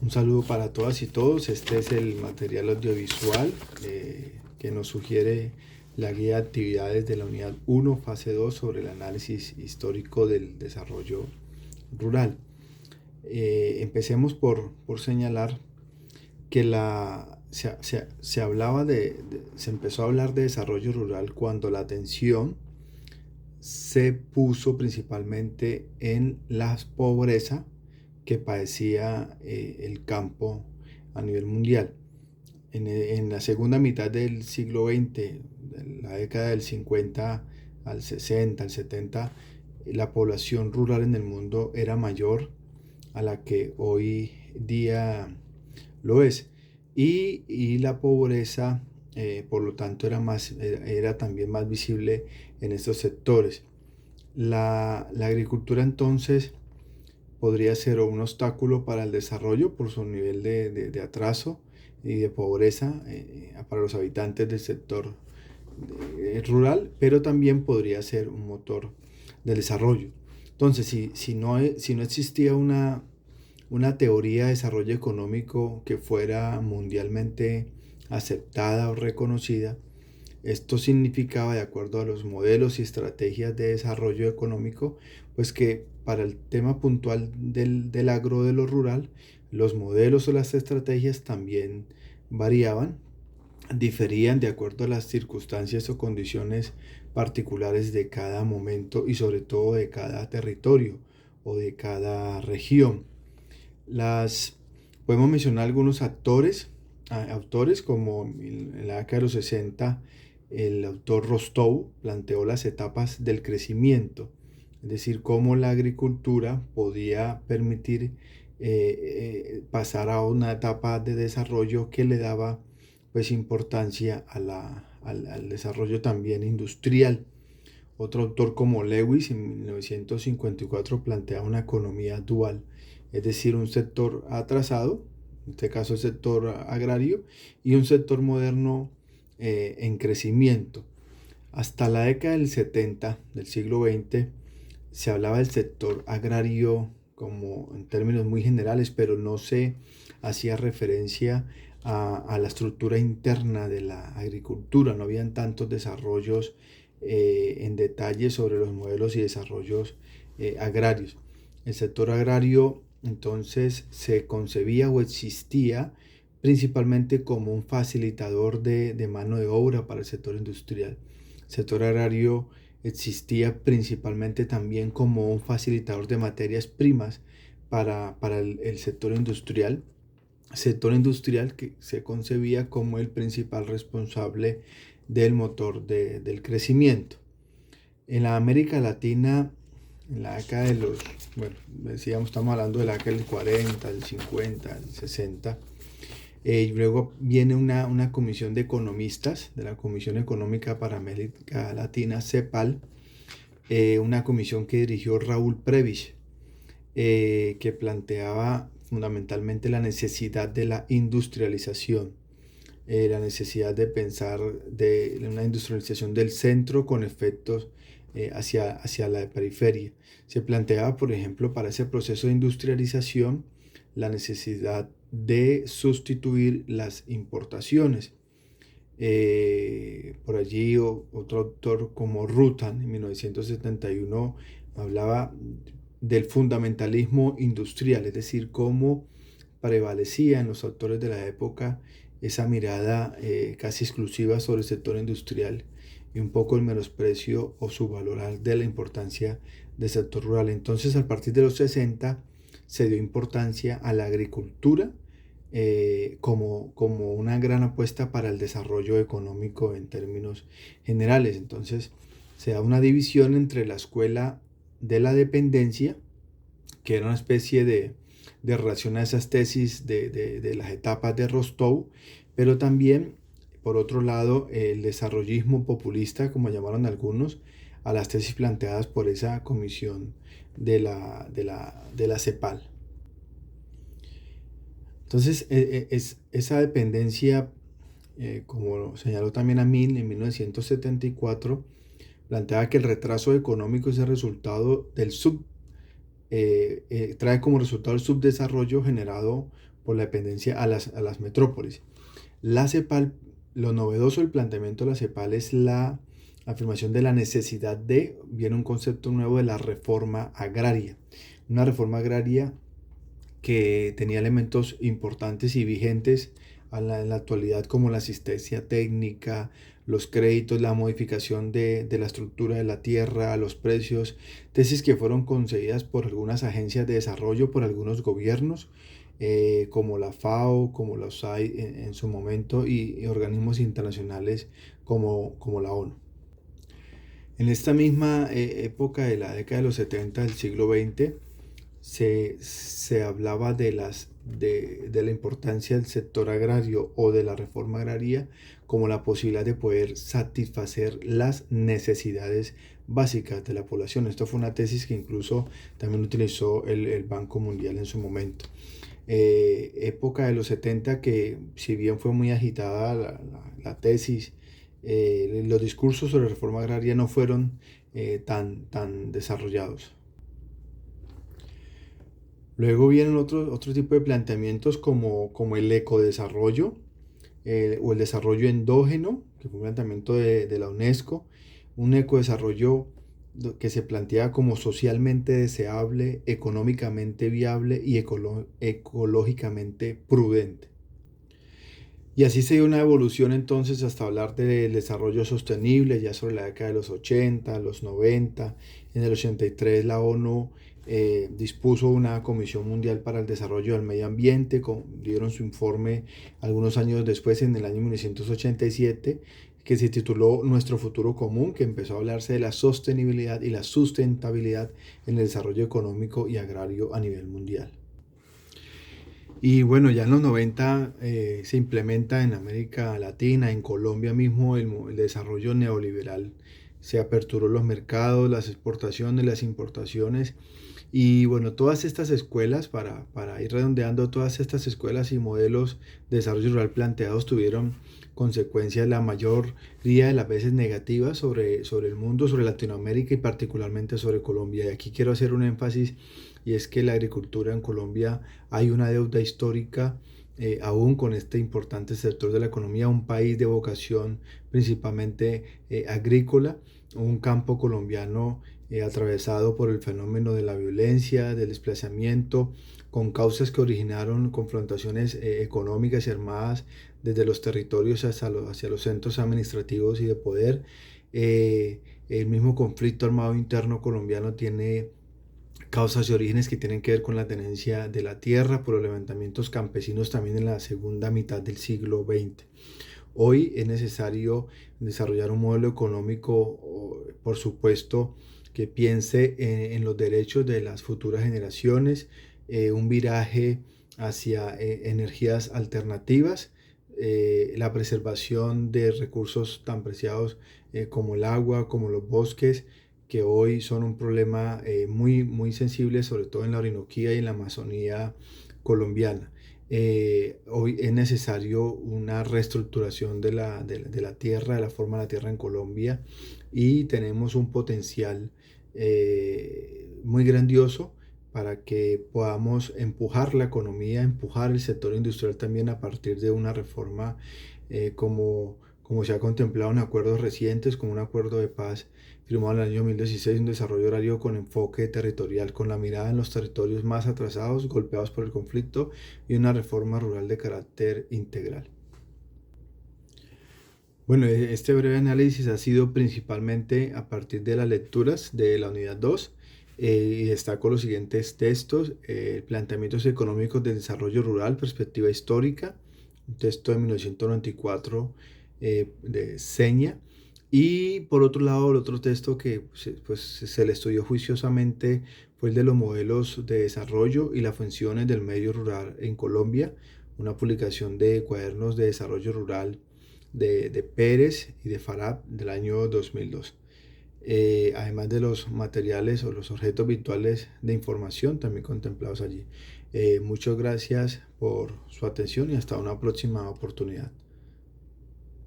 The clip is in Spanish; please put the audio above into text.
Un saludo para todas y todos. Este es el material audiovisual que nos sugiere la guía de actividades de la unidad 1, fase 2, sobre el análisis histórico del desarrollo rural. Empecemos por señalar que se empezó a hablar de desarrollo rural cuando la atención se puso principalmente en la pobreza que padecía el campo a nivel mundial. En la segunda mitad del siglo XX, de la década del 50 al 60, al 70, la población rural en el mundo era mayor a la que hoy día lo es. Y la pobreza, por lo tanto, era también más visible en estos sectores. La agricultura entonces podría ser un obstáculo para el desarrollo por su nivel de atraso y de pobreza para los habitantes del sector rural, pero también podría ser un motor del desarrollo. Entonces, si no existía una teoría de desarrollo económico que fuera mundialmente aceptada o reconocida, esto significaba, de acuerdo a los modelos y estrategias de desarrollo económico, pues que para el tema puntual del agro, de lo rural, los modelos o las estrategias también variaban, diferían de acuerdo a las circunstancias o condiciones particulares de cada momento y sobre todo de cada territorio o de cada región. Podemos mencionar algunos autores como en la década de los 60 el autor Rostow planteó las etapas del crecimiento, es decir, cómo la agricultura podía permitir pasar a una etapa de desarrollo que le daba pues importancia al desarrollo también industrial. Otro autor como Lewis en 1954 plantea una economía dual, es decir, un sector atrasado, en este caso el sector agrario, y un sector moderno en crecimiento. Hasta la década del 70 del siglo XX se hablaba del sector agrario como en términos muy generales, pero no se hacía referencia a la estructura interna de la agricultura. No habían tantos desarrollos en detalle sobre los modelos y desarrollos agrarios. El sector agrario entonces se concebía o existía principalmente como un facilitador de mano de obra para el sector industrial. El sector agrario existía principalmente también como un facilitador de materias primas para el sector industrial que se concebía como el principal responsable del motor del crecimiento. En la América Latina, en la década de los, bueno, decíamos, estamos hablando de la década del 40, del 50, del 60, luego viene una comisión de economistas de la Comisión Económica para América Latina, CEPAL, una comisión que dirigió Raúl Prebisch, que planteaba fundamentalmente la necesidad de la industrialización, la necesidad de pensar de una industrialización del centro con efectos hacia la periferia. Se planteaba, por ejemplo, para ese proceso de industrialización, la necesidad de sustituir las importaciones. Por allí otro autor como Rutan en 1971 hablaba del fundamentalismo industrial, es decir, cómo prevalecía en los autores de la época esa mirada casi exclusiva sobre el sector industrial y un poco el menosprecio o subvalorar de la importancia del sector rural. Entonces, a partir de los 60 se dio importancia a la agricultura como una gran apuesta para el desarrollo económico en términos generales. Entonces, se da una división entre la escuela de la dependencia, que era una especie de relación a esas tesis de las etapas de Rostow, pero también, por otro lado, el desarrollismo populista, como llamaron algunos, a las tesis planteadas por esa comisión de la CEPAL. Entonces, esa dependencia, como señaló también Amin en 1974, planteaba que el retraso económico es el resultado trae como resultado el subdesarrollo generado por la dependencia a las metrópolis. La CEPAL, lo novedoso del planteamiento de la CEPAL es la afirmación de la necesidad de, viene un concepto nuevo de la reforma agraria. Una reforma agraria que tenía elementos importantes y vigentes en la actualidad, como la asistencia técnica, los créditos, la modificación de la estructura de la tierra, los precios, tesis que fueron concebidas por algunas agencias de desarrollo, por algunos gobiernos, como la FAO, como la USAID en su momento, y organismos internacionales como la ONU. En esta misma época de la década de los 70 del siglo XX, se hablaba de la importancia del sector agrario o de la reforma agraria como la posibilidad de poder satisfacer las necesidades básicas de la población. Esto fue una tesis que incluso también utilizó el Banco Mundial en su momento. Época de los 70 que, si bien fue muy agitada la tesis, los discursos sobre reforma agraria no fueron tan desarrollados. Luego vienen otro tipo de planteamientos como el ecodesarrollo, o el desarrollo endógeno, que fue un planteamiento de la UNESCO, un ecodesarrollo que se plantea como socialmente deseable, económicamente viable y ecológicamente prudente. Y así se dio una evolución entonces hasta hablar del desarrollo sostenible, ya sobre la década de los 80, los 90. En el 83 la ONU dispuso una Comisión Mundial para el Desarrollo del Medio Ambiente, dieron su informe algunos años después, en el año 1987, que se tituló Nuestro futuro común, que empezó a hablarse de la sostenibilidad y la sustentabilidad en el desarrollo económico y agrario a nivel mundial. Y bueno, ya en los 90 se implementa en América Latina, en Colombia mismo, el desarrollo neoliberal. Se aperturó los mercados, las exportaciones, las importaciones. Y bueno, todas estas escuelas, para ir redondeando, todas estas escuelas y modelos de desarrollo rural planteados tuvieron consecuencias la mayoría de las veces negativas sobre el mundo, sobre Latinoamérica y particularmente sobre Colombia. Y aquí quiero hacer un énfasis, y es que la agricultura en Colombia hay una deuda histórica, aún con este importante sector de la economía, un país de vocación principalmente agrícola, un campo colombiano atravesado por el fenómeno de la violencia, del desplazamiento, con causas que originaron confrontaciones económicas y armadas desde los territorios hacia los centros administrativos y de poder. El mismo conflicto armado interno colombiano tiene causas y orígenes que tienen que ver con la tenencia de la tierra por los levantamientos campesinos también en la segunda mitad del siglo XX. Hoy es necesario desarrollar un modelo económico, por supuesto, que piense en los derechos de las futuras generaciones, un viraje hacia energías alternativas, la preservación de recursos tan preciados como el agua, como los bosques, que hoy son un problema muy sensible, sobre todo en la Orinoquía y en la Amazonía colombiana. Hoy es necesario una reestructuración de la tierra, de la forma de la tierra en Colombia, y tenemos un potencial muy grandioso para que podamos empujar la economía, empujar el sector industrial también a partir de una reforma como se ha contemplado en acuerdos recientes, como un acuerdo de paz firmado en el año 2016, un desarrollo horario con enfoque territorial, con la mirada en los territorios más atrasados, golpeados por el conflicto, y una reforma rural de carácter integral. Bueno, este breve análisis ha sido principalmente a partir de las lecturas de la unidad 2, y destaco los siguientes textos: Planteamientos económicos del desarrollo rural, perspectiva histórica, un texto de 1994 de Seña. Y por otro lado, el otro texto que se le estudió juiciosamente fue el de los modelos de desarrollo y las funciones del medio rural en Colombia, una publicación de Cuadernos de Desarrollo Rural de Pérez y de Farab del año 2002. Además de los materiales o los objetos virtuales de información también contemplados allí. Muchas gracias por su atención y hasta una próxima oportunidad.